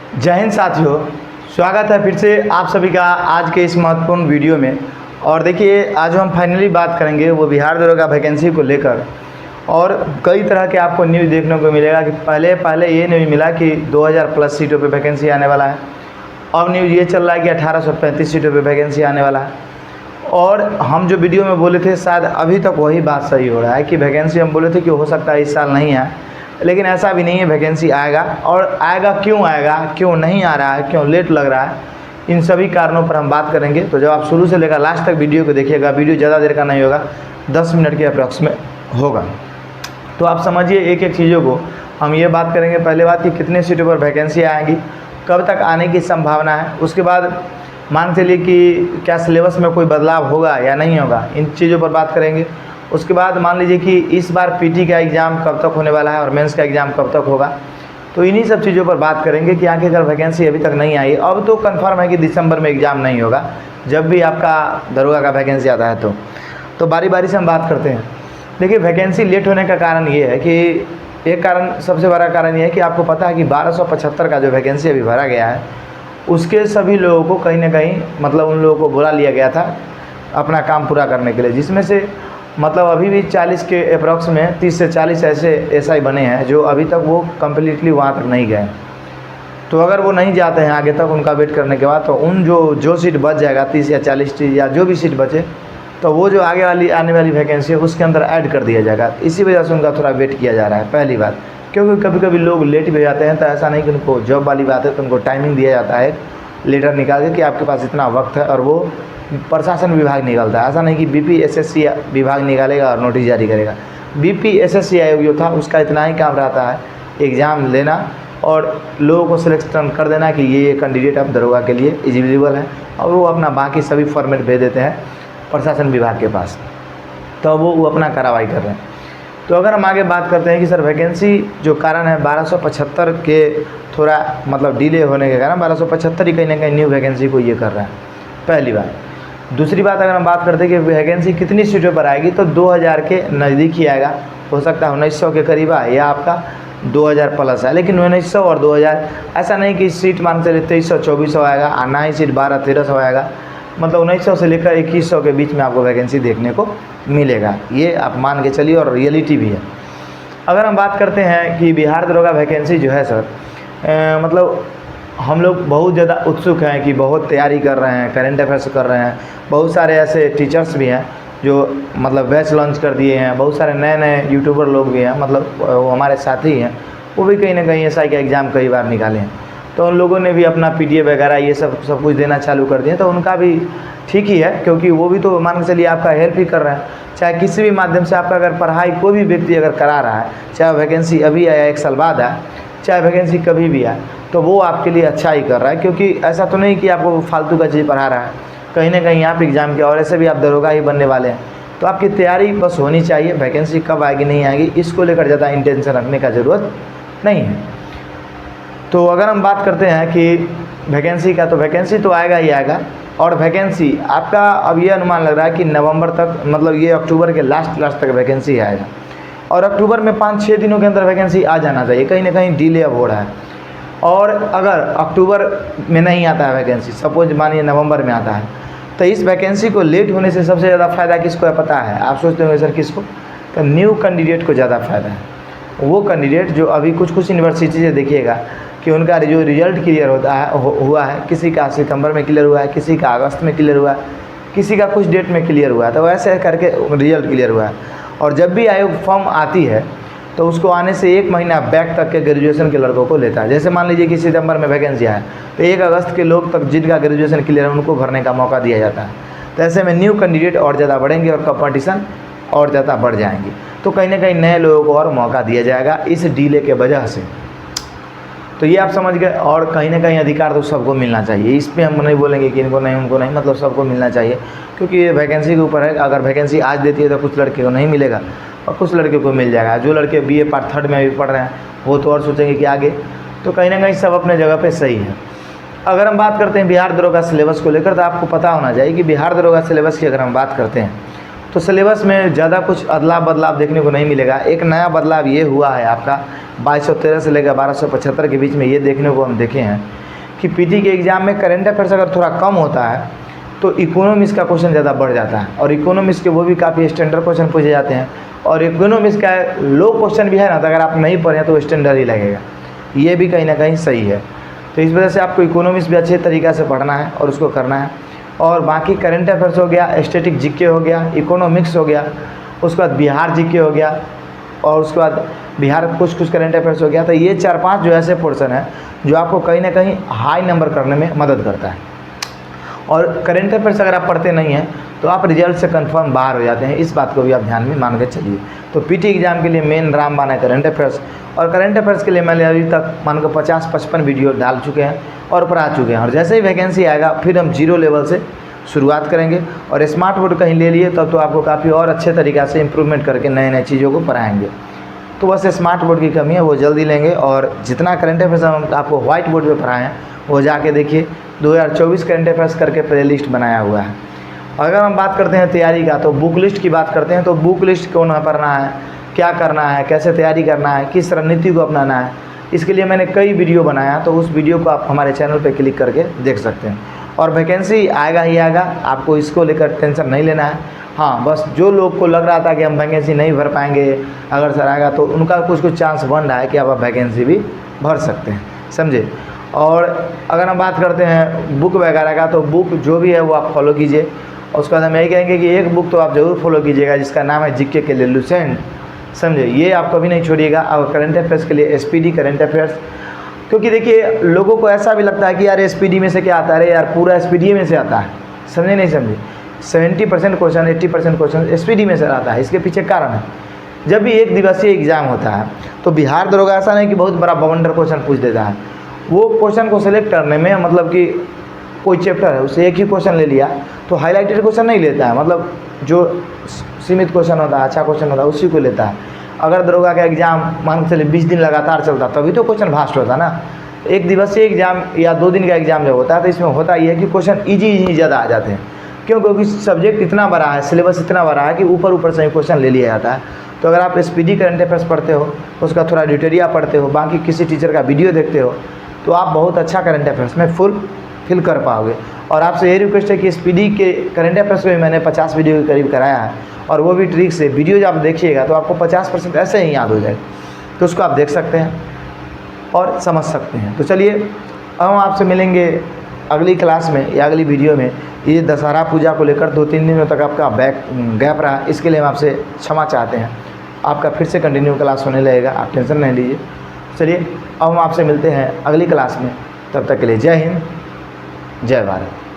जय हिंद साथियों, स्वागत है फिर से आप सभी का आज के इस महत्वपूर्ण वीडियो में। और देखिए, आज हम फाइनली बात करेंगे वो बिहार दरोगा वैकेंसी को लेकर। और कई तरह के आपको न्यूज़ देखने को मिलेगा कि पहले ये न्यूज़ मिला कि 2000 प्लस सीटों पे वैकेंसी आने वाला है। अब न्यूज़ ये चल रहा है कि 1835 सीटों पे वैकेंसी आने वाला है। और हम जो वीडियो में बोले थे शायद अभी तक वही बात सही हो रहा है कि वैकेंसी हम बोले थे कि हो सकता है इस साल नहीं आए, लेकिन ऐसा भी नहीं है, वैकेंसी आएगा। और आएगा, क्यों नहीं आ रहा है, क्यों लेट लग रहा है, इन सभी कारणों पर हम बात करेंगे। तो जब आप शुरू से लेकर लास्ट तक वीडियो को देखिएगा, वीडियो ज़्यादा देर का नहीं होगा, 10 मिनट के अप्रॉक्स में होगा। तो आप समझिए एक एक चीज़ों को हम ये बात करेंगे। पहले बात कि कितने सीटों पर वैकेंसी आएंगी, कब तक आने की संभावना है, उसके बाद मान चलिए कि क्या सिलेबस में कोई बदलाव होगा या नहीं होगा, इन चीज़ों पर बात करेंगे। उसके बाद मान लीजिए कि इस बार पीटी का एग्ज़ाम कब तक होने वाला है और मेंस का एग्ज़ाम कब तक होगा। तो इन्हीं सब चीज़ों पर बात करेंगे कि आखिर अगर वैकेंसी अभी तक नहीं आई, अब तो कंफर्म है कि दिसंबर में एग्ज़ाम नहीं होगा जब भी आपका दरोगा का वैकेंसी आता है। तो बारी बारी से हम बात करते हैं। देखिए, वैकेंसी लेट होने का कारण ये है कि एक कारण, सबसे बड़ा कारण ये है कि आपको पता है कि 1275 का जो वैकेंसी अभी भरा गया है, उसके सभी लोगों को कहीं ना कहीं मतलब उन लोगों को बुला लिया गया था अपना काम पूरा करने के लिए, जिसमें से मतलब अभी भी 40 के अप्रॉक्स में 30 से 40 ऐसे एसआई बने हैं जो अभी तक वो कम्प्लीटली वहाँ तक नहीं गए। तो अगर वो नहीं जाते हैं आगे तक उनका वेट करने के बाद, तो उन जो सीट बच जाएगा 30 या 40 या जो भी सीट बचे, तो वो जो आने वाली वैकेंसी है उसके अंदर ऐड कर दिया जाएगा। इसी वजह से उनका थोड़ा वेट किया जा रहा है, पहली बात। क्योंकि कभी कभी लोग लेट भी हो जाते हैं, तो ऐसा नहीं कि उनको जॉब वाली बात है, तो उनको टाइमिंग दिया जाता है लेटर निकाल के कि आपके पास इतना वक्त है, और वो प्रशासन विभाग निकालता है। ऐसा नहीं कि बीपीएसएससी विभाग निकालेगा और नोटिस जारी करेगा। बीपीएसएससी आयोग जो था उसका इतना ही काम रहता है एग्ज़ाम लेना और लोगों को सिलेक्शन कर देना कि ये कैंडिडेट अब दरोगा के लिए एलिजिबल है, और वो अपना बाकी सभी फॉर्मेट भेज देते हैं प्रशासन विभाग के पास, तो वो अपना कार्रवाई कर रहे हैं। तो अगर हम आगे बात करते हैं कि सर वैकेंसी जो कारण है 1275 के थोड़ा मतलब डिले होने के कारण 1275 ही कहीं ना कहीं न्यू वैकेंसी को ये कर रहा है, पहली बात। दूसरी बात, अगर हम बात करते हैं कि वैकेंसी कितनी सीटों पर आएगी, तो 2000 के नज़दीक ही आएगा। हो सकता है 1900 के करीब आए या आपका 2000 प्लस है, लेकिन 1900 और 2000 ऐसा नहीं कि सीट मान चले 2300-2400 आएगा, और ना ही सीट 1200-1300 आएगा। मतलब 1900 से लेकर 2100 के बीच में आपको वैकेंसी देखने को मिलेगा, ये आप मान के चलिए, और रियलिटी भी है। अगर हम बात करते हैं कि बिहार दरोगा वैकेंसी जो है सर, मतलब हम लोग बहुत ज़्यादा उत्सुक हैं कि बहुत तैयारी कर रहे हैं, करेंट अफेयर्स कर रहे हैं। बहुत सारे ऐसे टीचर्स भी हैं जो मतलब बैच लॉन्च कर दिए हैं, बहुत सारे नए नए यूट्यूबर लोग भी हैं, मतलब वो हमारे साथी हैं, वो भी कहीं ना कहीं एसआई का एग्ज़ाम कई बार निकाले हैं। तो उन लोगों ने भी अपना पीडीएफ वगैरह ये सब कुछ देना चालू कर दिए, तो उनका भी ठीक ही है, क्योंकि वो भी तो मान के चलिए आपका हेल्प ही कर रहा है। चाहे किसी भी माध्यम से आपका अगर पढ़ाई कोई भी व्यक्ति अगर करा रहा है, चाहे वैकेंसी अभी आया 1 साल बाद आए, चाहे वैकेंसी कभी भी आए, तो वो आपके लिए अच्छा ही कर रहा है। क्योंकि ऐसा तो नहीं कि आपको फालतू का चीज़ पढ़ा रहा है, कहीं ना कहीं आप एग्ज़ाम के, और ऐसे भी आप दरोगा ही बनने वाले हैं, तो आपकी तैयारी बस होनी चाहिए। वैकेंसी कब आएगी नहीं आएगी इसको लेकर ज़्यादा इंटेंशन रखने का ज़रूरत नहीं है। तो अगर हम बात करते हैं कि वैकेंसी का, तो वैकेंसी तो आएगा ही आएगा। और वैकेंसी आपका अब ये अनुमान लग रहा है कि नवंबर तक, मतलब ये अक्टूबर के लास्ट तक वैकेंसी आएगा, और अक्टूबर में 5-6 दिनों के अंदर वैकेंसी आ जाना चाहिए। कहीं ना कहीं डिले अब हो रहा है। और अगर अक्टूबर में नहीं आता है वैकेंसी, सपोज मानिए नवंबर में आता है, तो इस वैकेंसी को लेट होने से सबसे ज़्यादा फ़ायदा किसको है पता है? आप सोचते होंगे सर किसको? तो न्यू कैंडिडेट को ज़्यादा फ़ायदा है। वो कैंडिडेट जो अभी कुछ यूनिवर्सिटी से देखिएगा कि उनका जो रिजल्ट क्लियर होता है हुआ है, किसी का सितंबर में क्लियर हुआ है, किसी का अगस्त में क्लियर हुआ है, किसी का कुछ डेट में क्लियर हुआ है, तो वैसे करके रिजल्ट क्लियर हुआ है। और जब भी आयोग फॉर्म आती है तो उसको आने से 1 महीना बैक तक के ग्रेजुएशन के लड़कों को लेता है। जैसे मान लीजिए कि सितंबर में वैकेंसी आया, तो 1 अगस्त के लोग तक जिनका ग्रेजुएशन क्लियर है उनको भरने का मौका दिया जाता है। तो ऐसे में न्यू कैंडिडेट और ज़्यादा बढ़ेंगे और कंपटीशन और ज़्यादा बढ़ जाएंगी, तो कहीं ना कहीं नए लोगों को और मौका दिया जाएगा इस डिले के वजह से। तो ये आप समझ गए। और कहीं ना कहीं अधिकार तो सबको मिलना चाहिए, इस पर हम नहीं बोलेंगे कि इनको नहीं उनको नहीं, मतलब सबको मिलना चाहिए, क्योंकि ये वैकेंसी के ऊपर है। अगर वैकेंसी आज देती है तो कुछ लड़के को नहीं मिलेगा और कुछ लड़के को मिल जाएगा। जो लड़के बीए पार्ट 3 में भी पढ़ रहे हैं वो तो और सोचेंगे कि आगे, तो कहीं ना कहीं सब अपने जगह पे सही है। अगर हम बात करते हैं बिहार दरोगा सिलेबस को लेकर, तो आपको पता होना चाहिए कि बिहार दरोगा सिलेबस की अगर हम बात करते हैं तो सिलेबस में ज़्यादा कुछ अदला बदलाव देखने को नहीं मिलेगा। एक नया बदलाव ये हुआ है आपका 2213 से लेकर 1275 के बीच में ये देखने को हम देखे हैं कि पीटी के एग्ज़ाम में करंट अफेयर्स अगर थोड़ा कम होता है तो इकोनॉमिक्स का क्वेश्चन ज़्यादा बढ़ जाता है, और इकोनॉमिक्स के वो भी काफ़ी स्टैंडर्ड क्वेश्चन पूछे जाते हैं। और इकोनॉमिक्स का लो क्वेश्चन भी है ना, तो अगर आप नहीं पढ़ें तो स्टैंडर्ड ही लगेगा, ये भी कहीं ना कहीं सही है। तो इस वजह से आपको इकोनॉमिक्स भी अच्छे तरीक़े से पढ़ना है और उसको करना है। और बाकी करंट अफेयर्स हो गया, स्टैटिक जीके हो गया, इकोनॉमिक्स हो गया, उसके बाद बिहार जीके हो गया, और उसके बाद बिहार कुछ करंट अफेयर्स हो गया। तो ये 4-5 जो ऐसे पोर्शन है जो आपको कहीं ना कहीं हाई नंबर करने में मदद करता है। और करंट अफेयर्स अगर आप पढ़ते नहीं हैं तो आप रिजल्ट से कंफर्म बाहर हो जाते हैं, इस बात को भी आप ध्यान में मान के चलिए। तो पीटी एग्जाम के लिए मेन रामबाण है करंट अफेयर्स, और करंट अफेयर्स के लिए मैंने अभी तक मान के 50-55 वीडियो डाल चुके हैं और ऊपर आ चुके हैं। और जैसे ही वैकेंसी आएगा फिर हम 0 लेवल से शुरुआत करेंगे, और स्मार्ट बोर्ड कहीं ले लिए तब तो आपको काफ़ी और अच्छे तरीक़े से इम्प्रूवमेंट करके नए नए चीज़ों को पढ़ाएंगे। तो बस स्मार्ट बोर्ड की कमी है, वो जल्दी लेंगे। और जितना करंट अफेयर्स हम आपको व्हाइट बोर्ड पे पढ़ाएं वो जाके देखिए, 2024 करंट अफेयर्स करके प्ले लिस्ट बनाया हुआ है। अगर हम बात करते हैं तैयारी का, तो बुक लिस्ट की बात करते हैं तो बुक लिस्ट कौन पढ़ना है, क्या करना है, कैसे तैयारी करना है, किस रणनीति को अपनाना है, इसके लिए मैंने कई वीडियो बनाया, तो उस वीडियो को आप हमारे चैनल पर क्लिक करके देख सकते हैं। और वैकेंसी आएगा ही आएगा, आपको इसको लेकर टेंशन नहीं लेना है। हाँ, बस जो लोग को लग रहा था कि हम वैकेंसी नहीं भर पाएंगे अगर सर आएगा, तो उनका कुछ चांस बन रहा है कि आप वैकेंसी भी भर सकते हैं, समझे। और अगर हम बात करते हैं बुक वगैरह का, तो बुक जो भी है वो आप फॉलो कीजिए। और उसके बाद हम यही कहेंगे कि एक बुक तो आप ज़रूर फॉलो कीजिएगा जिसका नाम है जीके के लिए लुसेंट, समझे। ये आप कभी नहीं छोड़िएगा। और करंट अफेयर्स के लिए एसपीडी करंट अफेयर्स, क्योंकि देखिए लोगों को ऐसा भी लगता है कि यार एसपीडी में से क्या आता है, अरे यार पूरा एसपीडी में से आता है, समझे नहीं समझे। 70% क्वेश्चन 80% क्वेश्चन एसपीडी में से आता है। इसके पीछे कारण है, जब भी एक दिवसीय एग्जाम होता है तो बिहार दरोगा ऐसा नहीं कि बहुत बड़ा बवंडर क्वेश्चन पूछ देता है। वो क्वेश्चन को सिलेक्ट करने में, मतलब कि कोई चैप्टर है उससे एक ही क्वेश्चन ले लिया तो हाईलाइटेड क्वेश्चन नहीं लेता है, मतलब जो सीमित क्वेश्चन होता है, अच्छा क्वेश्चन होता है, उसी को लेता है। अगर दरोगा का एग्जाम मान के चलिए 20 दिन लगातार चलता तभी तो क्वेश्चन भास्ट होता ना। एक दिवसीय एग्जाम या 2 दिन का एग्जाम जब होता है तो इसमें होता ये है कि क्वेश्चन ईजी ज़्यादा आ जाते हैं। क्यों? क्योंकि सब्जेक्ट इतना बड़ा है, सिलेबस इतना बड़ा है कि ऊपर से ही क्वेश्चन ले लिया जाता है। तो अगर आप एसपीडी करंट अफेयर्स पढ़ते हो, उसका थोड़ा डिटेरिया पढ़ते हो, बाकी किसी टीचर का वीडियो देखते हो, तो आप बहुत अच्छा करंट अफेयर्स में फिल कर पाओगे। और आपसे ये रिक्वेस्ट है कि एसपीडी के करंट अफेयर्स को भी मैंने 50 वीडियो के करीब कराया है, और वो भी ट्रिक से वीडियो जब आप देखिएगा तो आपको 50% ऐसे ही याद हो जाएगा। तो उसको आप देख सकते हैं और समझ सकते हैं। तो चलिए अब हम आपसे मिलेंगे अगली क्लास में या अगली वीडियो में। ये दशहरा पूजा को लेकर 2-3 दिनों तक आपका गैप रहा, इसके लिए हम आपसे क्षमा चाहते हैं। आपका फिर से कंटिन्यू क्लास होने लगेगा, आप टेंशन नहीं लीजिए। चलिए अब हम आपसे मिलते हैं अगली क्लास में, तब तक के लिए जय हिंद, जय भारत।